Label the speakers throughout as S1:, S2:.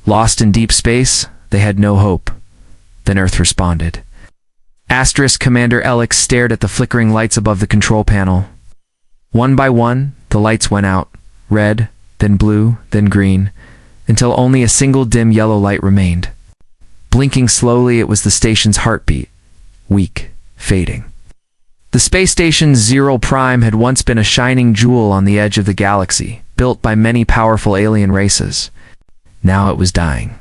S1: Lost in deep space, they had no hope. Then Earth responded. Asterisk Commander Alex stared at the flickering lights above the control panel. One by one, the lights went out, red, then blue, then green, until only a single dim yellow light remained. Blinking slowly, it was the station's heartbeat, weak, fading. The space station Zero Prime had once been a shining jewel on the edge of the galaxy, built by many powerful alien races. Now it was dying.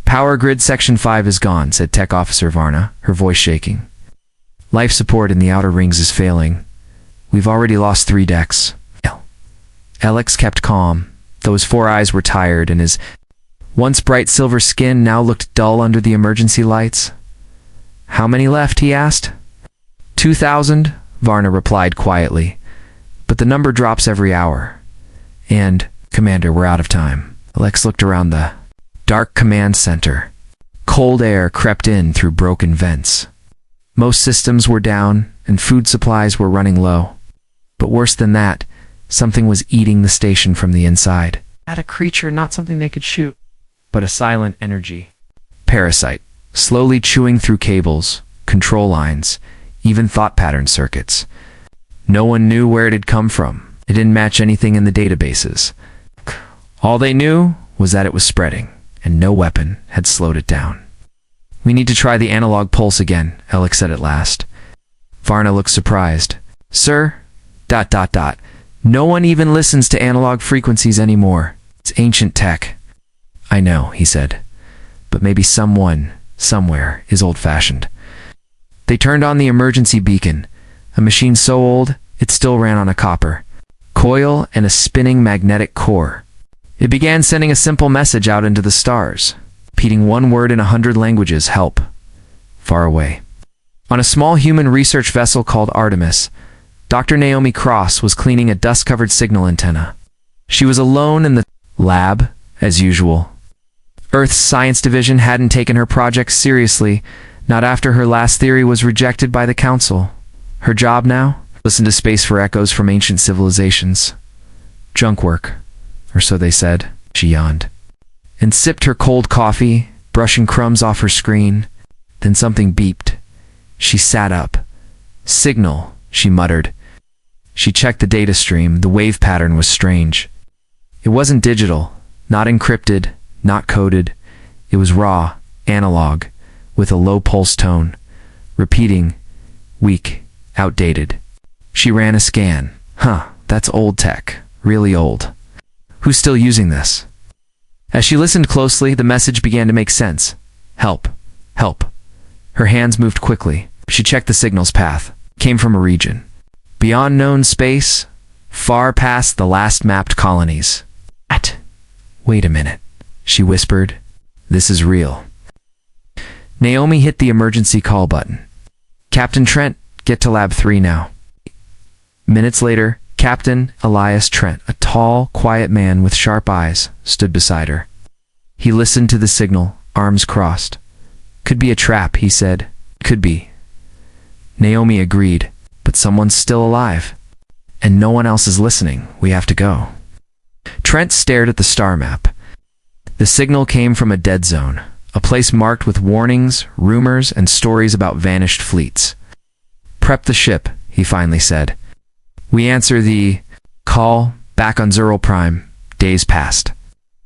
S1: Power grid section 5 is gone, said Tech Officer Varna, her voice shaking. Life support in the outer rings is failing. We've already lost 3 decks. Alex kept calm, though his 4 eyes were tired and his once bright silver skin now looked dull under the emergency lights. How many left, he asked. 2,000, Varna replied quietly. But the number drops every hour. And, Commander, we're out of time. Alex looked around the dark command center. Cold air crept in through broken vents. Most systems were down, and food supplies were running low. But worse than that, something was eating the station from the inside.
S2: Not a creature, not something they could shoot,
S1: but a silent energy. Parasite, slowly chewing through cables, control lines, even thought pattern circuits. No one knew where it had come from. It didn't match anything in the databases. All they knew was that it was spreading, and no weapon had slowed it down. We need to try the analog pulse again, Alex said at last. Varna looked surprised. Sir, ... No one even listens to analog frequencies anymore. It's ancient tech. I know, he said. But maybe someone, somewhere, is old-fashioned. They turned on the emergency beacon, a machine so old it still ran on a copper coil and a spinning magnetic core. It began sending a simple message out into the stars, repeating one word in 100 languages, help, far away. On a small human research vessel called Artemis, Dr. Naomi Cross was cleaning a dust-covered signal antenna. She was alone in the lab, as usual. Earth's science division hadn't taken her project seriously, not after her last theory was rejected by the Council. Her job now? Listen to space for echoes from ancient civilizations. Junk work, or so they said. She yawned, and sipped her cold coffee, brushing crumbs off her screen. Then something beeped. She sat up. Signal, she muttered. She checked the data stream. The wave pattern was strange. It wasn't digital, not encrypted, not coded. It was raw, analog, with a low pulse tone, repeating, weak, outdated. She ran a scan. That's old tech, really old. Who's still using this? As she listened closely, the message began to make sense. Help, help. Her hands moved quickly. She checked the signal's path. It came from a region beyond known space, far past the last mapped colonies. What? Wait a minute, she whispered. This is real. Naomi hit the emergency call button. Captain Trent, get to Lab 3 now. Minutes later, Captain Elias Trent, a tall, quiet man with sharp eyes, stood beside her. He listened to the signal, arms crossed. Could be a trap, he said. Could be. Naomi agreed, but someone's still alive. And no one else is listening. We have to go. Trent stared at the star map. The signal came from a dead zone, a place marked with warnings, rumors, and stories about vanished fleets. Prep the ship, he finally said. We answer the call back on Zero Prime. Days passed.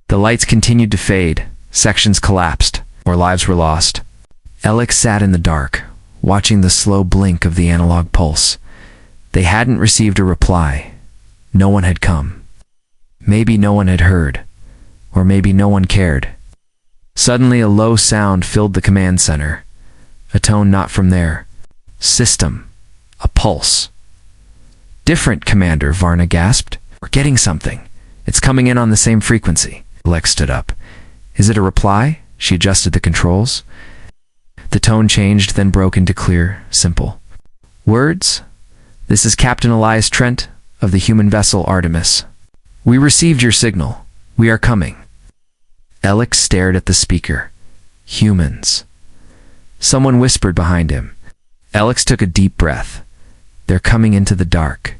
S1: The lights continued to fade, sections collapsed, or lives were lost. Alex sat in the dark, watching the slow blink of the analog pulse. They hadn't received a reply. No one had come. Maybe no one had heard, or maybe no one cared. Suddenly a low sound filled the command center, a tone not from there. System. A pulse. Different, Commander, Varna gasped. We're getting something. It's coming in on the same frequency. Lex stood up. Is it a reply? She adjusted the controls. The tone changed, then broke into clear, simple words. This is Captain Elias Trent of the human vessel Artemis. We received your signal. We are coming. Alex stared at the speaker. Humans. Someone whispered behind him. Alex took a deep breath. They're coming into the dark.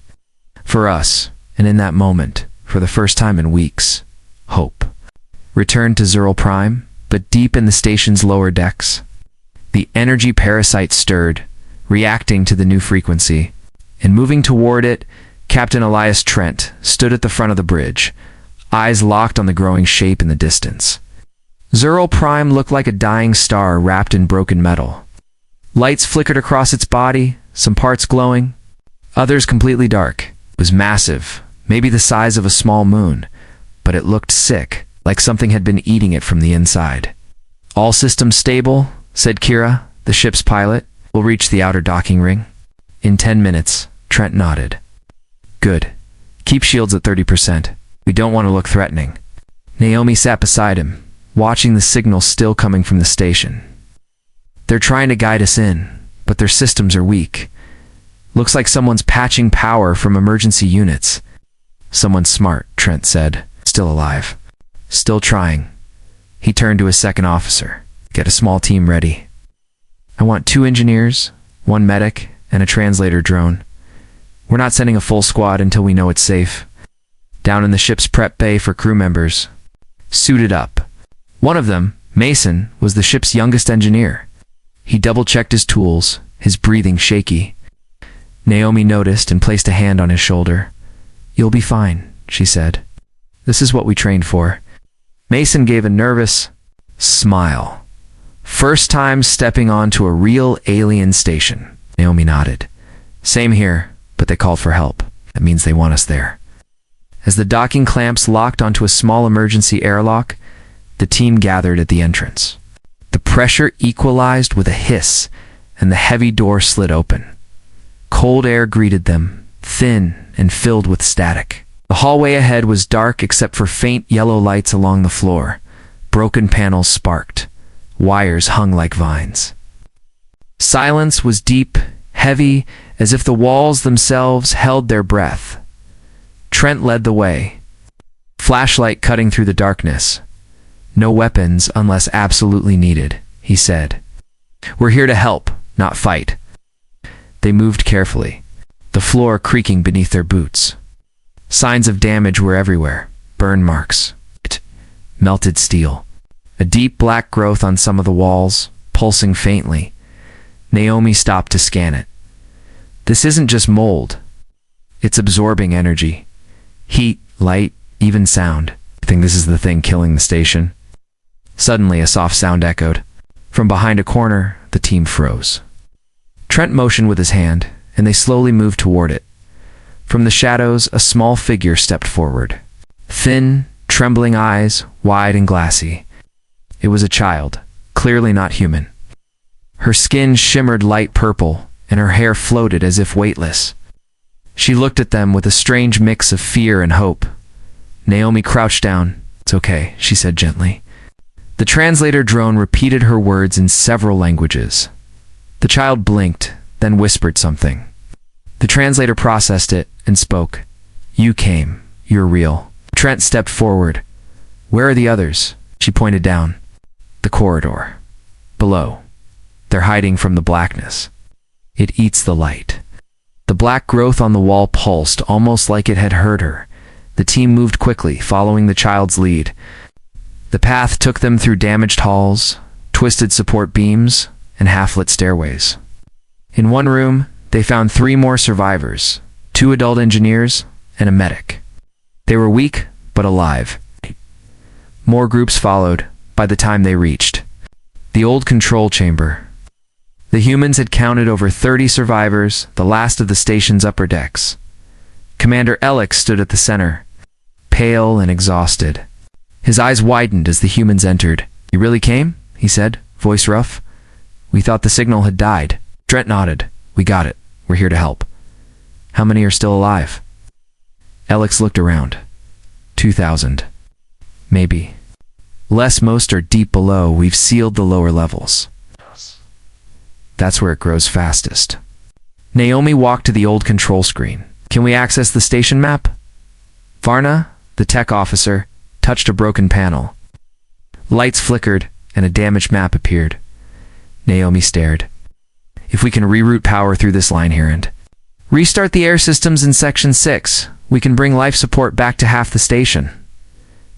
S1: For us, and in that moment, for the first time in weeks, hope. returned to Zerl Prime, but deep in the station's lower decks. The energy parasite stirred, reacting to the new frequency, and moving toward it, Captain Elias Trent stood at the front of the bridge, eyes locked on the growing shape in the distance. Zerl Prime looked like a dying star wrapped in broken metal. Lights flickered across its body, some parts glowing, others completely dark. It was massive, maybe the size of a small moon, but it looked sick, like something had been eating it from the inside. "All systems stable," said Kira, the ship's pilot. "We'll reach the outer docking ring." "In 10 minutes, Trent nodded. "Good. Keep shields at 30%. We don't want to look threatening." Naomi sat beside him, watching the signal still coming from the station. "They're trying to guide us in, but their systems are weak. Looks like someone's patching power from emergency units." "Someone smart," Trent said. "Still alive. Still trying." He turned to his second officer. "Get a small team ready. I want 2 engineers, 1 medic, and a translator drone. We're not sending a full squad until we know it's safe. Down in the ship's prep bay for crew members. Suited up." One of them, Mason, was the ship's youngest engineer. He double-checked his tools, his breathing shaky. Naomi noticed and placed a hand on his shoulder. "You'll be fine," she said. "This is what we trained for." Mason gave a nervous smile. "First time stepping onto a real alien station." Naomi nodded. "Same here, but they called for help. That means they want us there." As the docking clamps locked onto a small emergency airlock, the team gathered at the entrance. The pressure equalized with a hiss, and the heavy door slid open. Cold air greeted them, thin and filled with static. The hallway ahead was dark except for faint yellow lights along the floor. Broken panels sparked. Wires hung like vines. Silence was deep, heavy, as if the walls themselves held their breath. Trent led the way, flashlight cutting through the darkness. "No weapons unless absolutely needed," he said. "We're here to help, not fight." They moved carefully, the floor creaking beneath their boots. Signs of damage were everywhere. Burn marks, melted steel, a deep black growth on some of the walls, pulsing faintly. Naomi stopped to scan it. "This isn't just mold. It's absorbing energy. Heat, light, even sound. I think this is the thing killing the station." Suddenly, a soft sound echoed. From behind a corner, the team froze. Trent motioned with his hand, and they slowly moved toward it. From the shadows, a small figure stepped forward. Thin, trembling eyes, wide and glassy. It was a child, clearly not human. Her skin shimmered light purple, and her hair floated as if weightless. She looked at them with a strange mix of fear and hope. Naomi crouched down. "It's okay," she said gently. The translator drone repeated her words in several languages. The child blinked, then whispered something. The translator processed it and spoke. "You came. You're real." Trent stepped forward. "Where are the others?" She pointed down. "The corridor. Below. They're hiding from the blackness. It eats the light." The black growth on the wall pulsed, almost like it had heard her. The team moved quickly, following the child's lead. The path took them through damaged halls, twisted support beams, and half-lit stairways. In one room, they found 3 more survivors, 2 adult engineers, and a medic. They were weak, but alive. More groups followed by the time they reached the old control chamber. The humans had counted over 30 survivors, the last of the station's upper decks. Commander Alex stood at the center, pale and exhausted. His eyes widened as the humans entered. "You really came?" he said, voice rough. "We thought the signal had died." Trent nodded. "We got it. We're here to help." "How many are still alive?" Alex looked around. 2,000. Maybe. Less, most are deep below. We've sealed the lower levels. That's where it grows fastest. Naomi walked to the old control screen. "Can we access the station map?" Varna, the tech officer, touched a broken panel. Lights flickered, and a damaged map appeared. Naomi stared. "If we can reroute power through this line here and restart the air systems in Section 6, we can bring life support back to half the station."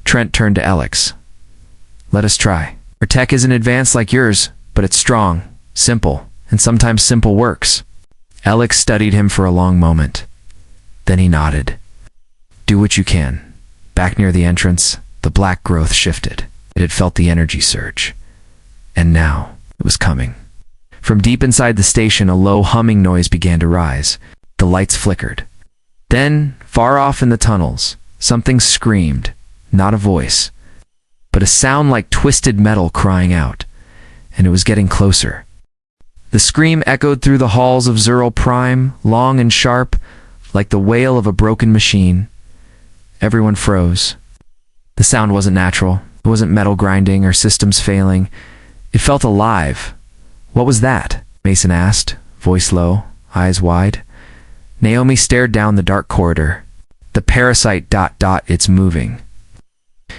S1: Trent turned to Alex. Let us try. Our tech isn't advanced like yours, but it's strong, simple, and sometimes simple works. Alex studied him for a long moment. Then he nodded. Do what you can. Back near the entrance, the black growth shifted. It had felt the energy surge. And now, it was coming. From deep inside the station, a low humming noise began to rise. The lights flickered. Then, far off in the tunnels, something screamed, not a voice, but a sound like twisted metal crying out, and it was getting closer. The scream echoed through the halls of Zurl Prime, long and sharp, like the wail of a broken machine. Everyone froze. The sound wasn't natural. It wasn't metal grinding or systems failing. It felt alive. What was that? Mason asked, voice low, eyes wide. Naomi stared down the dark corridor. The parasite ... it's moving.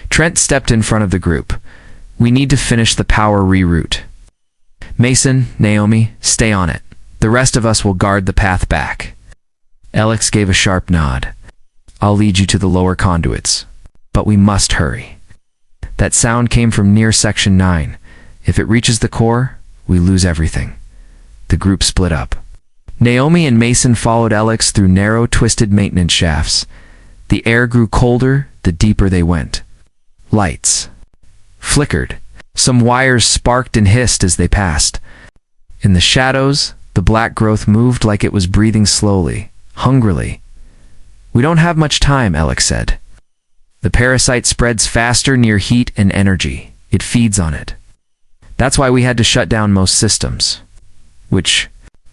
S1: Trent stepped in front of the group. We need to finish the power reroute. Mason, Naomi, stay on it. The rest of us will guard the path back. Alex gave a sharp nod. I'll lead you to the lower conduits. But we must hurry. That sound came from near Section 9. If it reaches the core, we lose everything. The group split up. Naomi and Mason followed Alex through narrow, twisted maintenance shafts. The air grew colder the deeper they went. Lights flickered. Some wires sparked and hissed as they passed. In the shadows, the black growth moved like it was breathing slowly, hungrily. We don't have much time, Alex said. The parasite spreads faster near heat and energy. It feeds on it. That's why we had to shut down most systems. Which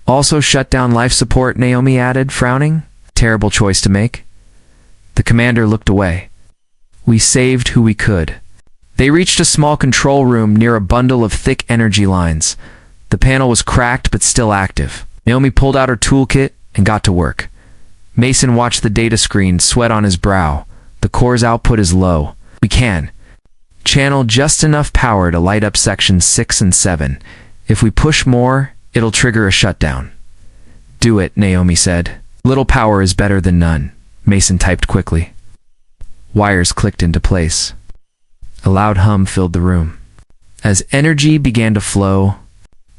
S1: also shut down life support, Naomi added, frowning. Terrible choice to make. The commander looked away. We saved who we could. They reached a small control room near a bundle of thick energy lines. The panel was cracked but still active. Naomi pulled out her toolkit and got to work. Mason watched the data screen, sweat on his brow. The core's output is low. We can channel just enough power to light up sections 6 and 7. If we push more, it'll trigger a shutdown. Do it, Naomi said. Little power is better than none. Mason typed quickly. Wires clicked into place. A loud hum filled the room. As energy began to flow,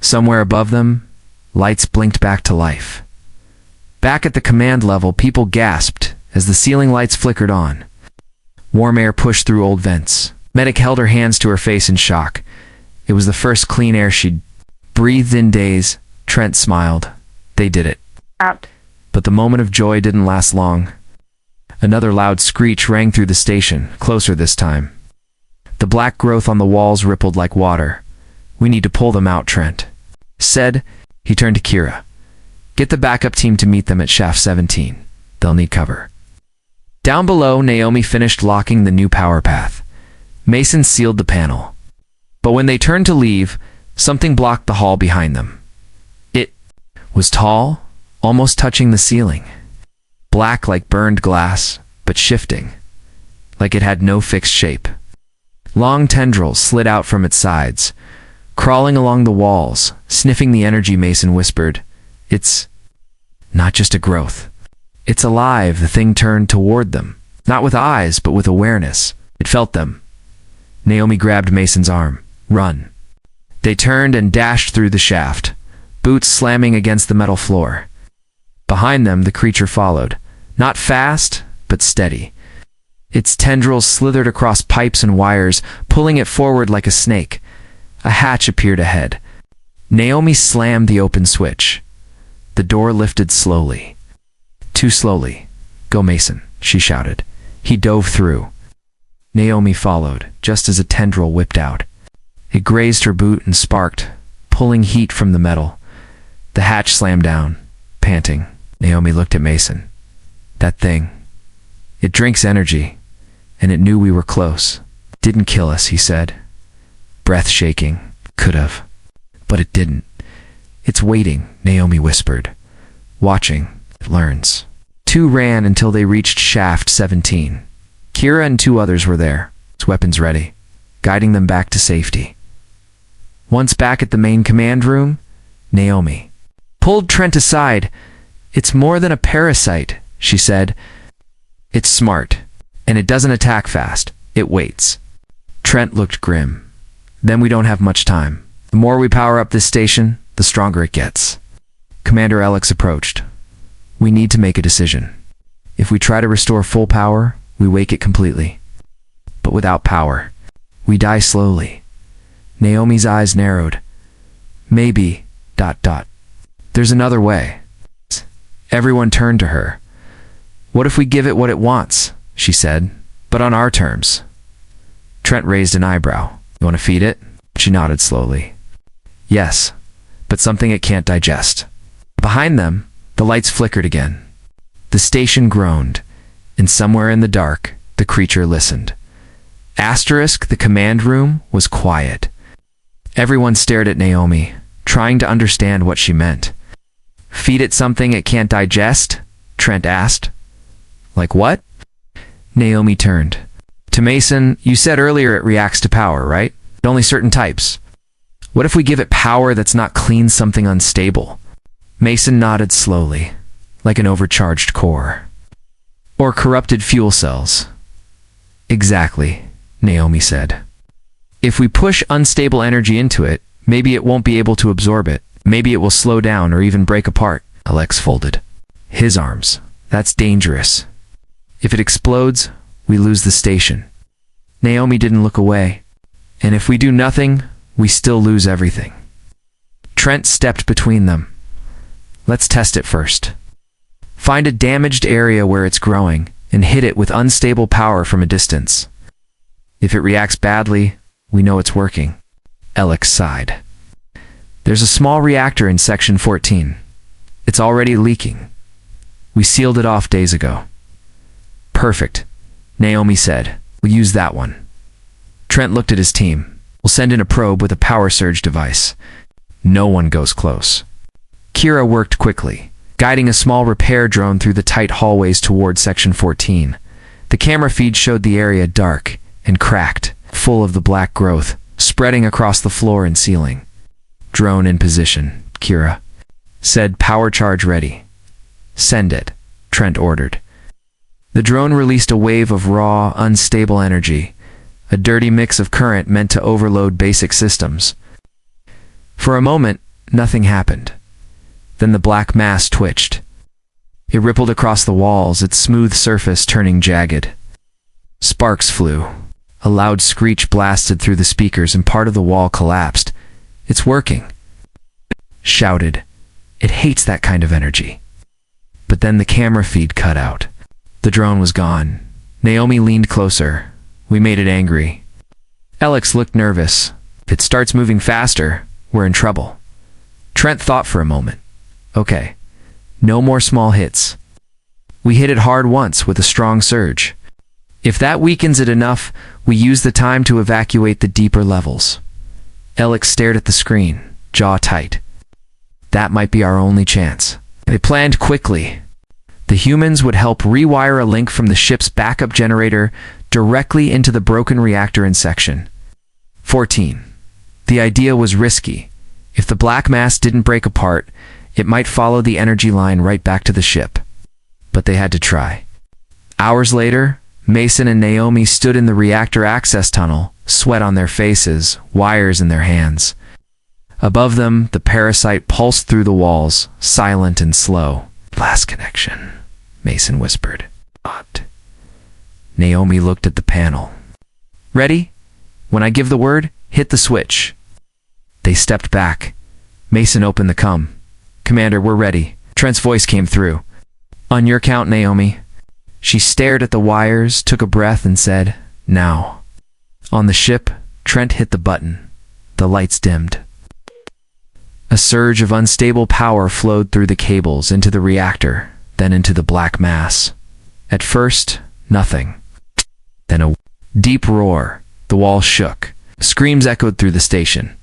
S1: somewhere above them, lights blinked back to life. Back at the command level, people gasped as the ceiling lights flickered on. Warm air pushed through old vents. Medic held her hands to her face in shock. It was the first clean air she'd breathed in days. Trent smiled. They did it.
S2: Out.
S1: But the moment of joy didn't last long. Another loud screech rang through the station, closer this time. The black growth on the walls rippled like water. We need to pull them out, Trent said. He turned to Kira. Get the backup team to meet them at Shaft 17. They'll need cover. Down below, Naomi finished locking the new power path. Mason sealed the panel. But when they turned to leave, something blocked the hall behind them. It was tall, almost touching the ceiling. Black like burned glass, but shifting, like it had no fixed shape. Long tendrils slid out from its sides, crawling along the walls, sniffing the energy. Mason whispered, It's not just a growth. It's alive. The thing turned toward them, not with eyes, but with awareness. It felt them. Naomi grabbed Mason's arm. Run. They turned and dashed through the shaft, boots slamming against the metal floor. Behind them, the creature followed, not fast, but steady. Its tendrils slithered across pipes and wires, pulling it forward like a snake. A hatch appeared ahead. Naomi slammed the open switch. The door lifted slowly. Too slowly. Go, Mason, she shouted. He dove through. Naomi followed, just as a tendril whipped out. It grazed her boot and sparked, pulling heat from the metal. The hatch slammed down, panting. Naomi looked at Mason. That thing. It drinks energy, and it knew we were close. Didn't kill us, he said. Breath shaking. Could have. But it didn't. It's waiting, Naomi whispered. Watching. It learns. Two ran until they reached Shaft 17. Kira and two others were there, its weapons ready, guiding them back to safety. Once back at the main command room, Naomi pulled Trent aside. It's more than a parasite, she said. It's smart, and it doesn't attack fast. It waits. Trent looked grim. Then we don't have much time. The more we power up this station, the stronger it gets. Commander Alex approached. We need to make a decision. If we try to restore full power, we wake it completely. But without power, we die slowly. Naomi's eyes narrowed. Maybe, ... There's another way. Everyone turned to her. What if we give it what it wants? She said, but on our terms. Trent raised an eyebrow. You want to feed it? She nodded slowly. Yes, but something it can't digest. Behind them, the lights flickered again. The station groaned, and somewhere in the dark, the creature listened. Asterisk, the command room was quiet. Everyone stared at Naomi, trying to understand what she meant. Feed it something it can't digest? Trent asked. Like what? Naomi turned. To Mason, you said earlier it reacts to power, right? Only certain types. What if we give it power that's not clean something unstable? Mason nodded slowly, like an overcharged core. Or corrupted fuel cells. Exactly, Naomi said. If we push unstable energy into it, maybe it won't be able to absorb it. Maybe it will slow down or even break apart. Alex folded his arms. That's dangerous. If it explodes, we lose the station. Naomi didn't look away. And if we do nothing, we still lose everything. Trent stepped between them. Let's test it first. Find a damaged area where it's growing and hit it with unstable power from a distance. If it reacts badly, we know it's working. Alex sighed. There's a small reactor in Section 14. It's already leaking. We sealed it off days ago. Perfect, Naomi said. We'll use that one. Trent looked at his team. We'll send in a probe with a power surge device. No one goes close. Kira worked quickly, guiding a small repair drone through the tight hallways toward Section 14. The camera feed showed the area dark and cracked, full of the black growth, spreading across the floor and ceiling. Drone in position, Kira said. Power charge ready. Send it, Trent ordered. The drone released a wave of raw, unstable energy, a dirty mix of current meant to overload basic systems. For a moment, nothing happened. Then the black mass twitched. It rippled across the walls, its smooth surface turning jagged. Sparks flew. A loud screech blasted through the speakers and part of the wall collapsed. It's working. Shouted. It hates that kind of energy. But then the camera feed cut out. The drone was gone. Naomi leaned closer. We made it angry. Alex looked nervous. If it starts moving faster, we're in trouble. Trent thought for a moment. Okay, no more small hits. We hit it hard once with a strong surge. If that weakens it enough, we use the time to evacuate the deeper levels. Alex stared at the screen, jaw tight. That might be our only chance. They planned quickly. The humans would help rewire a link from the ship's backup generator directly into the broken reactor in Section 14. The idea was risky. If the black mass didn't break apart, it might follow the energy line right back to the ship. But they had to try. Hours later, Mason and Naomi stood in the reactor access tunnel, sweat on their faces, wires in their hands. Above them, the parasite pulsed through the walls, silent and slow. Last connection, Mason whispered. Odd. Naomi looked at the panel. Ready? When I give the word, hit the switch. They stepped back. Mason opened the com. Commander, we're ready. Trent's voice came through. On your count, Naomi. She stared at the wires, took a breath, and said, now. On the ship, Trent hit the button. The lights dimmed. A surge of unstable power flowed through the cables into the reactor, then into the black mass. At first, nothing. Then a deep roar. The wall shook. Screams echoed through the station.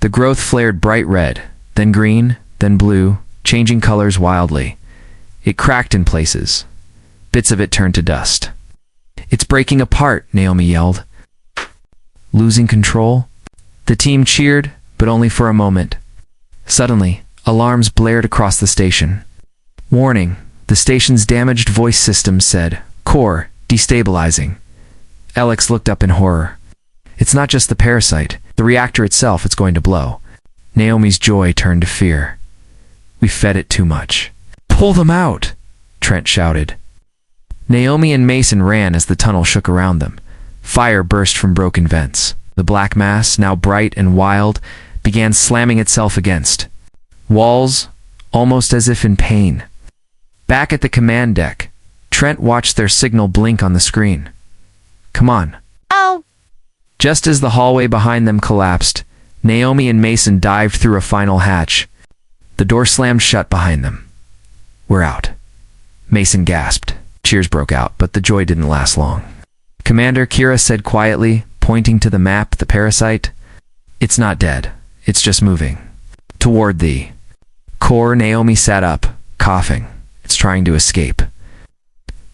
S1: The growth flared bright red, then green, then blue, changing colors wildly. It cracked in places. Bits of it turned to dust. It's breaking apart, Naomi yelled. Losing control? The team cheered, but only for a moment. Suddenly, alarms blared across the station. Warning, the station's damaged voice system said, Core, destabilizing. Alex looked up in horror. It's not just the parasite. The reactor itself, it's going to blow. Naomi's joy turned to fear. We fed it too much. Pull them out, Trent shouted. Naomi and Mason ran as the tunnel shook around them. Fire burst from broken vents. The black mass, now bright and wild, began slamming itself against walls, almost as if in pain. Back at the command deck, Trent watched their signal blink on the screen. Come on.
S3: Oh!
S1: Just as the hallway behind them collapsed, Naomi and Mason dived through a final hatch. The door slammed shut behind them. We're out. Mason gasped. Cheers broke out, but the joy didn't last long. Commander, Kira said quietly, pointing to the map, the parasite. It's not dead. It's just moving. Toward the core. Naomi sat up, coughing. It's trying to escape.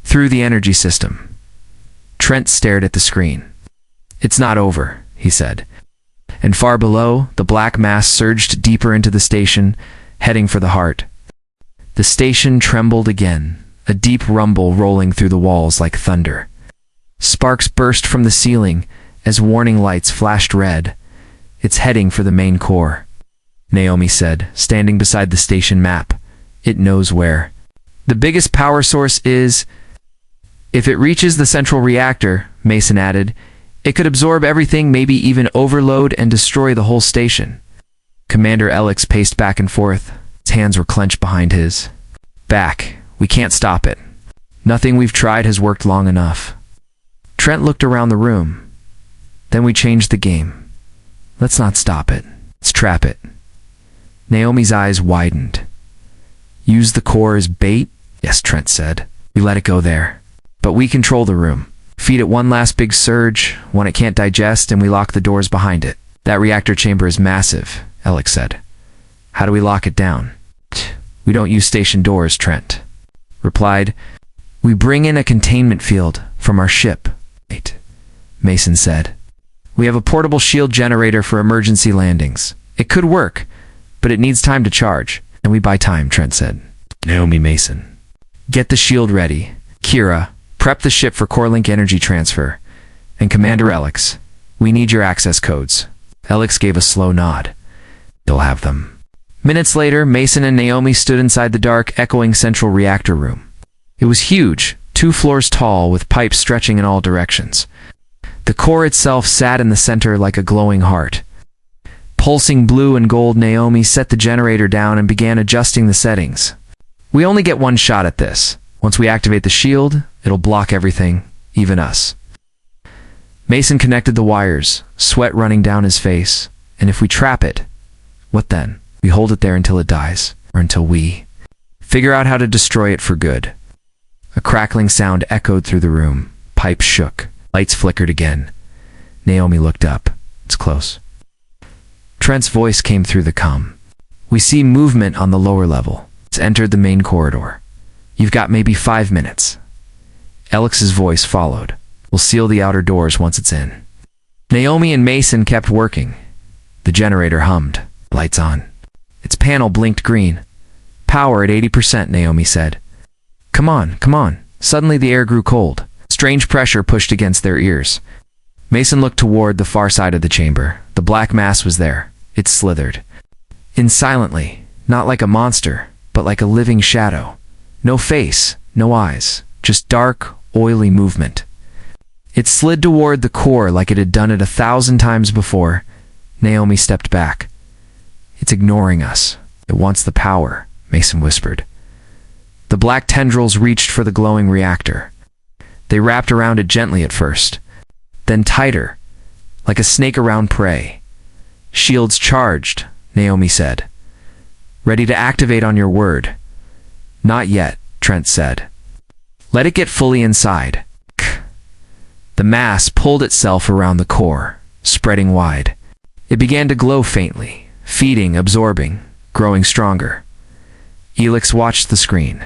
S1: Through the energy system. Trent stared at the screen. It's not over, he said. And far below, the black mass surged deeper into the station, heading for the heart. The station trembled again, a deep rumble rolling through the walls like thunder. Sparks burst from the ceiling as warning lights flashed red. It's heading for the main core, Naomi said, standing beside the station map. It knows where. The biggest power source is... If it reaches the central reactor, Mason added, it could absorb everything, maybe even overload and destroy the whole station. Commander Alex paced back and forth. His hands were clenched behind his back. We can't stop it. Nothing we've tried has worked long enough. Trent looked around the room. Then we changed the game. Let's not stop it. Let's trap it. Naomi's eyes widened. Use the core as bait? Yes, Trent said. We let it go there. But we control the room. Feed it one last big surge, one it can't digest, and we lock the doors behind it. That reactor chamber is massive, Alex said. How do we lock it down? We don't use station doors, Trent replied. We bring in a containment field from our ship. Wait, Mason said. We have a portable shield generator for emergency landings. It could work, but it needs time to charge, and we buy time, Trent said. Naomi, Mason. Get the shield ready. Kira, prep the ship for core link energy transfer. And Commander Alex, we need your access codes. Alex gave a slow nod. You'll have them. Minutes later, Mason and Naomi stood inside the dark, echoing central reactor room. It was huge, 2 floors tall, with pipes stretching in all directions. The core itself sat in the center like a glowing heart. Pulsing blue and gold, Naomi set the generator down and began adjusting the settings. We only get one shot at this. Once we activate the shield, it'll block everything, even us. Mason connected the wires, sweat running down his face. And if we trap it, what then? We hold it there until it dies, or until we figure out how to destroy it for good. A crackling sound echoed through the room. Pipes shook. Lights flickered again. Naomi looked up. It's close. Trent's voice came through the comm. We see movement on the lower level. It's entered the main corridor. You've got maybe 5 minutes. Alex's voice followed. We'll seal the outer doors once it's in. Naomi and Mason kept working. The generator hummed. Lights on. Its panel blinked green. Power at 80%, Naomi said. Come on, come on. Suddenly the air grew cold. Strange pressure pushed against their ears. Mason looked toward the far side of the chamber. The black mass was there. It slithered. In silently, not like a monster, but like a living shadow. No face, no eyes, just dark, oily movement. It slid toward the core like it had done it 1,000 times before. Naomi stepped back. It's ignoring us. It wants the power, Mason whispered. The black tendrils reached for the glowing reactor. They wrapped around it gently at first, then tighter, like a snake around prey. Shields charged, Naomi said. Ready to activate on your word. Not yet, Trent said. Let it get fully inside. The mass pulled itself around the core, spreading wide. It began to glow faintly, feeding, absorbing, growing stronger. Elix watched the screen.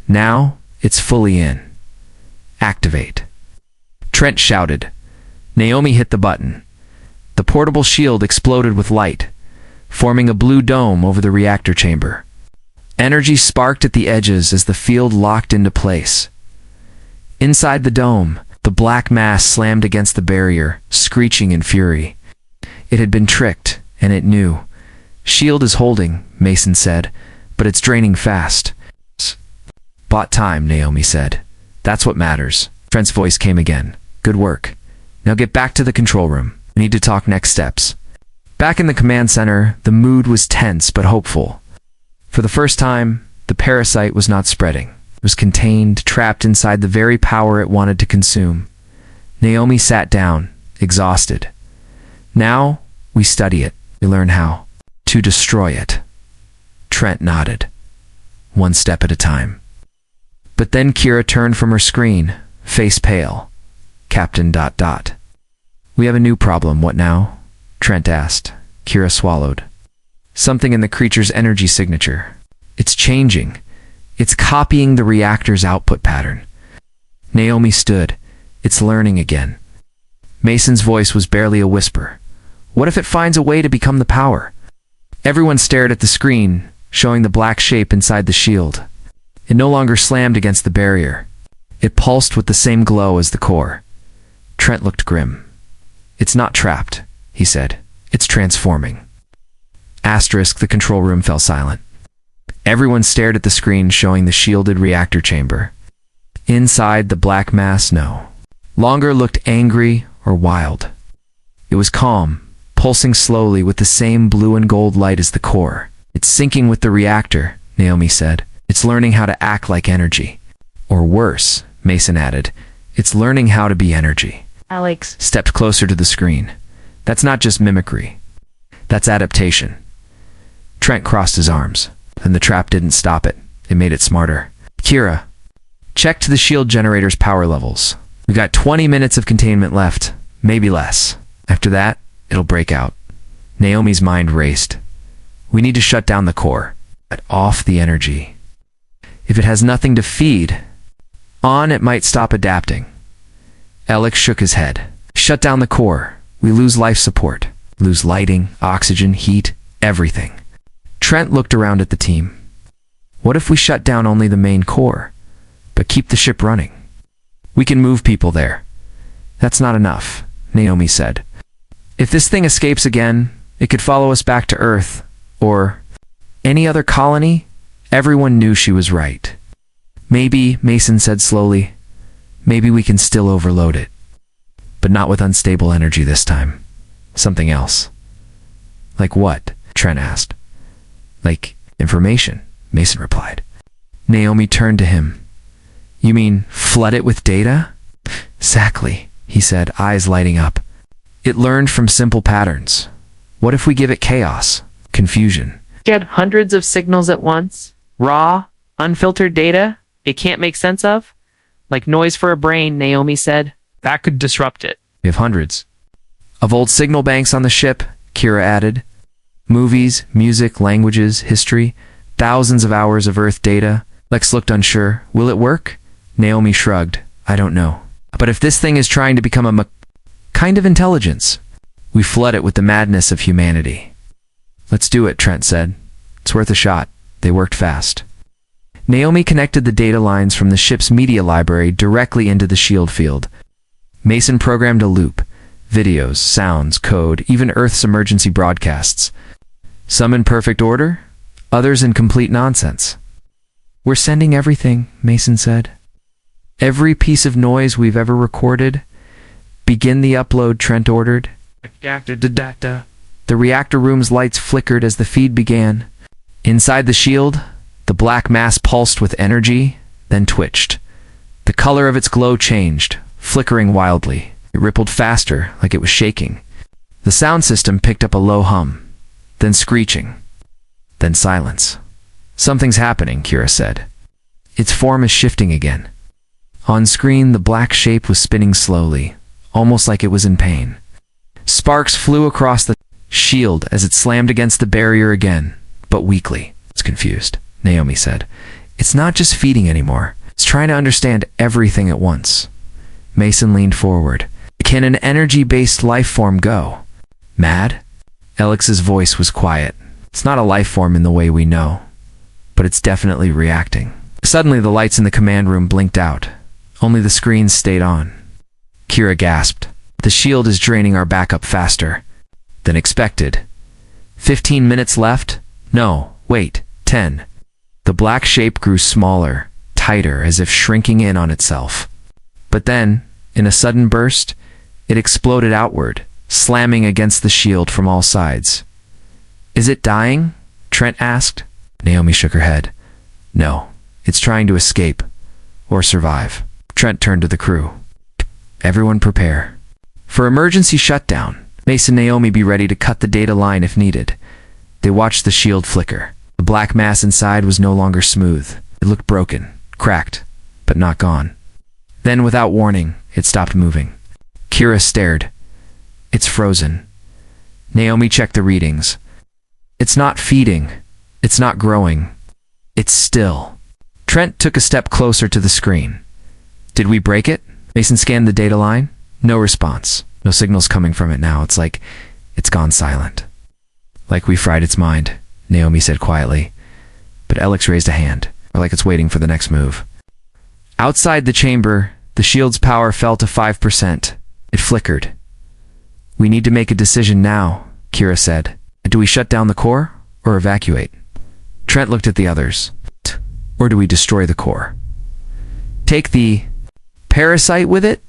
S1: Now, it's fully in. Activate. Trent shouted. Naomi hit the button. The portable shield exploded with light, forming a blue dome over the reactor chamber. Energy sparked at the edges as the field locked into place. Inside the dome, the black mass slammed against the barrier, screeching in fury. It had been tricked, and it knew. Shield is holding, Mason said, but it's draining fast. Bought time, Naomi said. That's what matters. Trent's voice came again. Good work. Now get back to the control room. We need to talk next steps. Back in the command center, the mood was tense but hopeful. For the first time, the parasite was not spreading. It was contained, trapped inside the very power it wanted to consume. Naomi sat down, exhausted. Now, we study it. We learn how to destroy it. Trent nodded. One step at a time. But then Kira turned from her screen, face pale. Captain ... We have a new problem, what now? Trent asked. Kira swallowed. Something in the creature's energy signature. It's changing. It's copying the reactor's output pattern. Naomi stood. It's learning again. Mason's voice was barely a whisper. What if it finds a way to become the power? Everyone stared at the screen, showing the black shape inside the shield. It no longer slammed against the barrier. It pulsed with the same glow as the core. Trent looked grim. It's not trapped, he said. It's transforming. Asterisk, the control room fell silent. Everyone stared at the screen showing the shielded reactor chamber. Inside, the black mass no longer looked angry or wild. It was calm, pulsing slowly with the same blue and gold light as the core. It's syncing with the reactor, Naomi said. It's learning how to act like energy. Or worse, Mason added, it's learning how to be energy.
S2: Alex
S1: Stepped closer to the screen. That's not just mimicry. That's adaptation. Trent crossed his arms. And the trap didn't stop it. It made it smarter. Kira, check to the shield generator's power levels. We got 20 minutes of containment left, maybe less. After that, it'll break out. Naomi's mind raced. We need to shut down the core. Cut off the energy. If it has nothing to feed on, it might stop adapting. Alex shook his head. Shut down the core. We lose life support. Lose lighting, oxygen, heat, everything. Trent looked around at the team. What if we shut down only the main core, but keep the ship running? We can move people there. That's not enough, Naomi said. If this thing escapes again, it could follow us back to Earth, or any other colony. Everyone knew she was right. Maybe, Mason said slowly, maybe we can still overload it. But not with unstable energy this time. Something else. Like what? Trent asked. Like information, Mason replied. Naomi turned to him. You mean flood it with data? Exactly, he said, eyes lighting up. It learned from simple patterns. What if we give it chaos, confusion?
S2: get hundreds of signals at once? Raw, unfiltered data it can't make sense of? Like noise for a brain, Naomi said. That could disrupt it.
S1: We have hundreds of old signal banks on the ship, Kira added. Movies, music, languages, history, thousands of hours of Earth data. Lex looked unsure. Will it work? Naomi shrugged. I don't know. But if this thing is trying to become a kind of intelligence, we flood it with the madness of humanity. Let's do it, Trent said. It's worth a shot. They worked fast. Naomi connected the data lines from the ship's media library directly into the shield field. Mason programmed a loop. Videos, sounds, code, even Earth's emergency broadcasts. Some in perfect order, others in complete nonsense. We're sending everything, Mason said. Every piece of noise we've ever recorded. Begin the upload, Trent ordered. The reactor room's lights flickered as the feed began. Inside the shield, the black mass pulsed with energy, then twitched. The color of its glow changed, flickering wildly. It rippled faster, like it was shaking. The sound system picked up a low hum, then screeching, then silence. Something's happening, Kira said. Its form is shifting again. On screen, the black shape was spinning slowly, almost like it was in pain. Sparks flew across the shield as it slammed against the barrier again, but weakly. It's confused, Naomi said. It's not just feeding anymore. It's trying to understand everything at once. Mason leaned forward. Can an energy-based life form go mad? Alex's voice was quiet. It's not a life form in the way we know, but it's definitely reacting. Suddenly, the lights in the command room blinked out. Only the screens stayed on. Kira gasped. The shield is draining our backup faster. than expected. 15 minutes left? No, wait, 10. The black shape grew smaller, tighter, as if shrinking in on itself. But then, in a sudden burst, it exploded outward, slamming against the shield from all sides. Is it dying? Trent asked. Naomi shook her head. No, it's trying to escape. Or survive. Trent turned to the crew. Everyone prepare. For emergency shutdown. Mason and Naomi be ready to cut the data line if needed. They watched the shield flicker. The black mass inside was no longer smooth. It looked broken, cracked, but not gone. Then, without warning, it stopped moving. Kira stared. It's frozen. Naomi checked the readings. It's not feeding. It's not growing. It's still. Trent took a step closer to the screen. Did we break it? Mason scanned the data line. No response. No signals coming from it now. It's like it's gone silent. Like we fried its mind, Naomi said quietly. But Alex raised a hand, or like it's waiting for the next move. Outside the chamber, the shield's power fell to 5%. It flickered. We need to make a decision now, Kira said. Do we shut down the core or evacuate? Trent looked at the others. Or do we destroy the core? Take the parasite with it?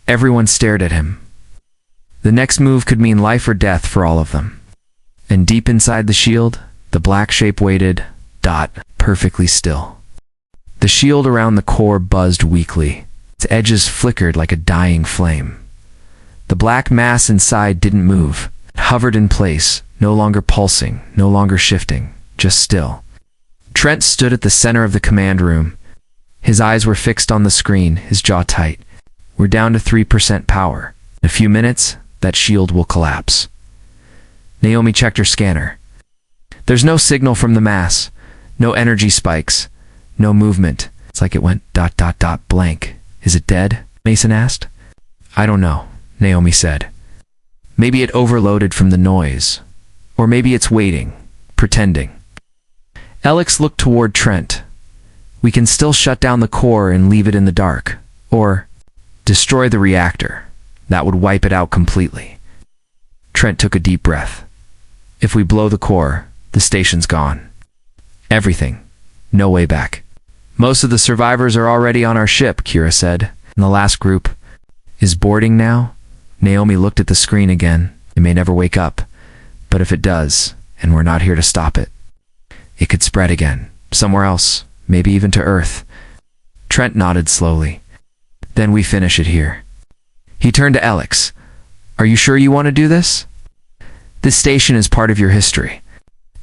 S1: Everyone stared at him. The next move could mean life or death for all of them. And deep inside the shield, the black shape waited, perfectly still. The shield around the core buzzed weakly. Its edges flickered like a dying flame. The black mass inside didn't move. It hovered in place, no longer pulsing, no longer shifting, just still. Trent stood at the center of the command room. His eyes were fixed on the screen, his jaw tight. We're down to 3% power. In a few minutes, that shield will collapse. Naomi checked her scanner. There's no signal from the mass, no energy spikes, no movement. It's like it went ... blank. Is it dead? Mason asked. I don't know, Naomi said. Maybe it overloaded from the noise. Or maybe it's waiting, pretending. Alex looked toward Trent. We can still shut down the core and leave it in the dark. Or destroy the reactor. That would wipe it out completely. Trent took a deep breath. If we blow the core, the station's gone. Everything. No way back. Most of the survivors are already on our ship, Kira said. And the last group is boarding now. Naomi looked at the screen again. It may never wake up. But if it does, and we're not here to stop it, it could spread again. Somewhere else. Maybe even to Earth. Trent nodded slowly. Then we finish it here. He turned to Alex. Are you sure you want to do this? This station is part of your history.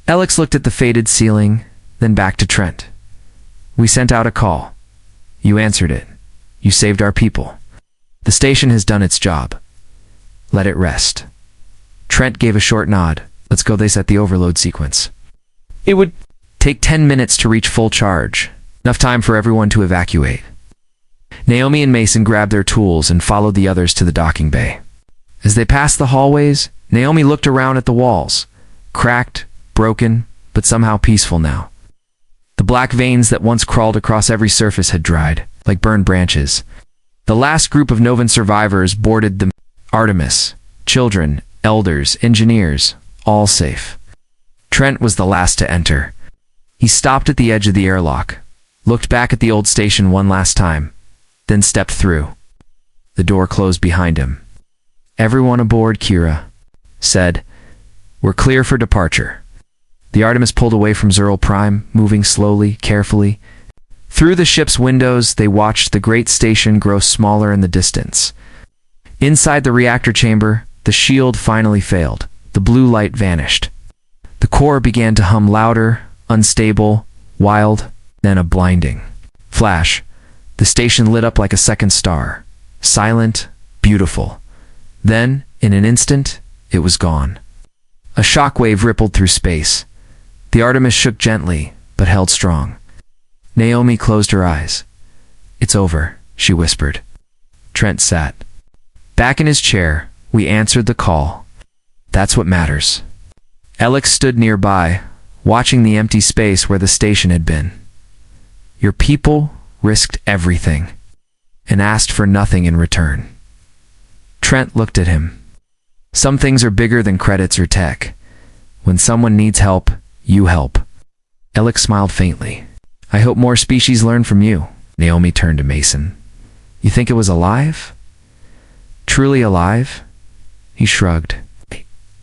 S1: Alex looked at the faded ceiling, then back to Trent. We sent out a call. You answered it. You saved our people. The station has done its job. Let it rest. Trent gave a short nod. Let's go. They set the overload sequence. It would take 10 minutes to reach full charge. Enough time for everyone to evacuate. Naomi and Mason grabbed their tools and followed the others to the docking bay. As they passed the hallways, Naomi looked around at the walls. Cracked, broken, but somehow peaceful now. The black veins that once crawled across every surface had dried, like burned branches. The last group of Novan survivors boarded the Artemis. Children, elders, engineers, all safe. Trent was the last to enter. He stopped at the edge of the airlock, looked back at the old station one last time, then stepped through. The door closed behind him. Everyone aboard, Kira said. We're clear for departure. The Artemis pulled away from Zerl Prime, moving slowly, carefully. Through the ship's windows, they watched the great station grow smaller in the distance. Inside the reactor chamber, the shield finally failed. The blue light vanished. The core began to hum louder, unstable, wild, then a blinding flash. The station lit up like a second star. Silent, beautiful. Then, in an instant, it was gone. A shockwave rippled through space. The Artemis shook gently, but held strong. Naomi closed her eyes. It's over, she whispered. Trent sat. Back in his chair, we answered the call. That's what matters. Alex stood nearby, watching the empty space where the station had been. Your people risked everything, and asked for nothing in return. Trent looked at him. Some things are bigger than credits or tech. When someone needs help, you help. Alex smiled faintly. I hope more species learn from you. Naomi turned to Mason. You think it was alive? Truly alive? He shrugged.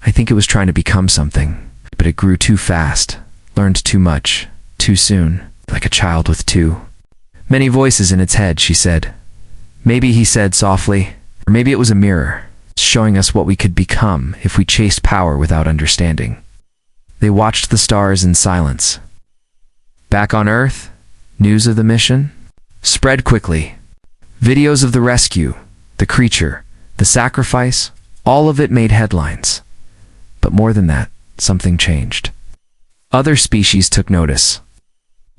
S1: I think it was trying to become something, but it grew too fast, learned too much, too soon, like a child with many voices in its head, she said. Maybe, he said softly, or maybe it was a mirror, showing us what we could become if we chased power without understanding. They watched the stars in silence. Back on Earth, news of the mission spread quickly. Videos of the rescue, the creature, the sacrifice, all of it made headlines. But more than that, something changed. Other species took notice.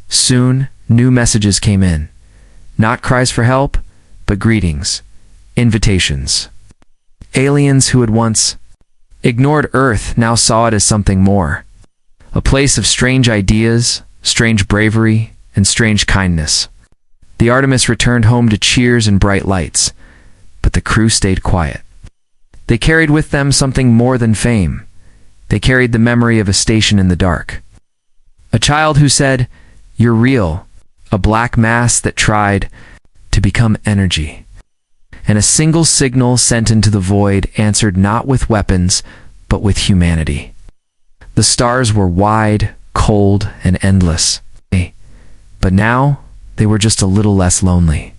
S1: Soon, new messages came in. Not cries for help, but greetings, invitations. Aliens who had once ignored Earth now saw it as something more. A place of strange ideas, strange bravery, and strange kindness. The Artemis returned home to cheers and bright lights, but the crew stayed quiet. They carried with them something more than fame. They carried the memory of a station in the dark. A child who said, "You're real," a black mass that tried to become energy. And a single signal sent into the void answered not with weapons, but with humanity. The stars were wide, cold, and endless. But now, they were just a little less lonely.